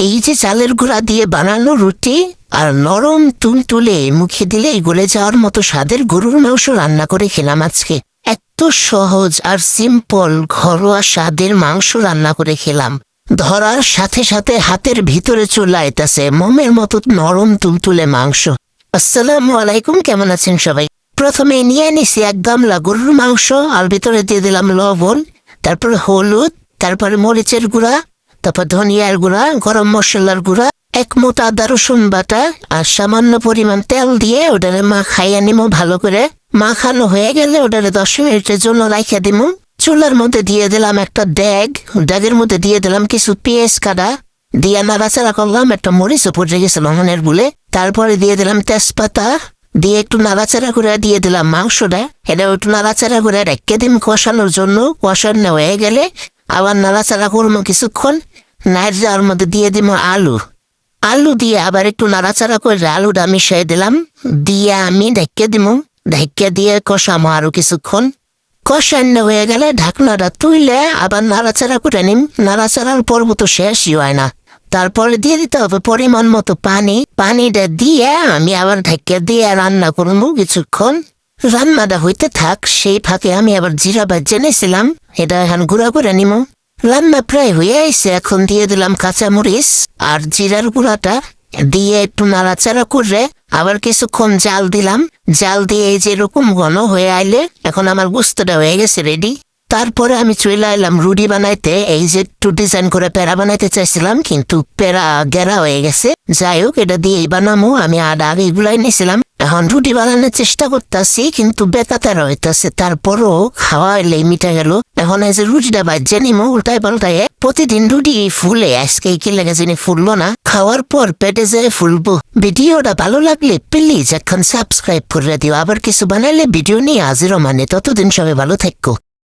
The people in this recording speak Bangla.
এই যে চালের গুঁড়া দিয়ে বানানো রুটি আর নরম তুলতুলে মুখে দিলে গলে যাওয়ার মতো স্বাদের গরুর মাংস রান্না করে খেলাম আজকে। এত সহজ আর সিম্পল ঘরোয়া স্বাদের মাংস রান্না করে খেলাম। ধরার সাথে সাথে হাতের ভিতরে চলে আইতাছে মোমের মতো নরম তুলতুলে মাংস। আসসালামু আলাইকুম, কেমন আছেন সবাই? প্রথমে নিয়ে নিছি এক গামলা গরুর মাংস, আর ভিতরে দিয়ে দিলাম লবণ, তারপর হলুদ, তারপরে মরিচের গুঁড়া, তারপর ধনিয়ার গুঁড়া, গরম মশলার গুঁড়া, এক মোটা আদা রসুন বাটা আর সামান্য পরিমাণ তেল দিয়ে ওটারে মাখাইয়া নিমো ভালো করে। মাখানো হয়ে গেলে ওটারে 10 মিনিটের জন্য রাইখা দিমু। চুলার মধ্যে দিয়ে দিলাম একটা ড্যাগের মধ্যে দিয়ে দিলাম কিছু পেঁয়াজ কাটা, দিয়ে নাড়াচাড়া করলাম। একটা মরিচ পড়ে গেছে লবণের বলে। তারপরে দিয়ে দিলাম তেজপাতা, দিয়ে একটু নাড়াচাড়া করে দিয়ে দিলাম মাংসটা। এটা একটু নাড়াচাড়া করে রেখে দিম কষানোর জন্য। কষানো হয়ে গেলে আবার নাড়াচাড়া করবো কিছুক্ষণ। নাড়ার মধ্যে দিয়ে দিব আলু দিয়ে আবার একটু নাড়াচাড়া করে আলুটা মিশিয়ে দিলাম। দিয়ে আমি ঢেকে দিব। ঢেকে দিয়ে কষামো আরো কিছুক্ষণ। কষানো হয়ে গেলে ঢাকনাটা তুইলে আবার নাড়াচাড়া করে নিম। নাড়াচাড়ার পর্ব তো শেষই হয় না। তারপরে দিয়ে দিতে হবে পরিমাণ মতো পানি। পানিটা দিয়ে আমি আবার ঢেকে দিয়ে রান্না করবো কিছুক্ষণ। রান্নাটা হইতে থাক, সেই ফাঁকে আমি আবার জিরা ভেজে নিয়েছিলাম, এটা এখন গুঁড়া করে নিমো। রান্না প্রায় হয়ে আইছে, এখন দিয়ে দিলাম কাঁচামরিচ আর জিরার গুঁড়াটা দিয়ে একটু নাড়াচাড়া করে আবার কিছুক্ষণ জাল দিলাম। জাল দিয়ে এই যে এরকম ঘন হয়ে আইলে এখন আমার গোস্তটা হয়ে গেছে রেডি। তারপরে আমি চলে এলাম রুটি বানাইতে। এই যে একটু ডিজাইন করে পেড়া বানাইতে চাইছিলাম, কিন্তু পেড়া গেরা হয়ে গেছে। যাই হোক, এটা দিয়েই বানামো। আমি আগে এগুলাই নিয়েছিলাম। এখন রুটি বানানোর চেষ্টা করতেছি, কিন্তু বেকাতারা হইতেছে। তারপরও খাওয়া হইলে মিটা গেল। এখন এই যে রুটিটা বাজ্যে নিমো উল্টায় পাল্টায়। প্রতিদিন রুটি ফুলে, আজকে কি লেগে জানি ফুললো না। খাওয়ার পর পেটে যায় ফুলবো। ভিডিওটা ভালো লাগলে প্লিজ এখন সাবস্ক্রাইব করে দিও। আবার কিছু বানাইলে ভিডিও নিয়ে হাজির মানে। ততদিন সবাই ভালো থাকো।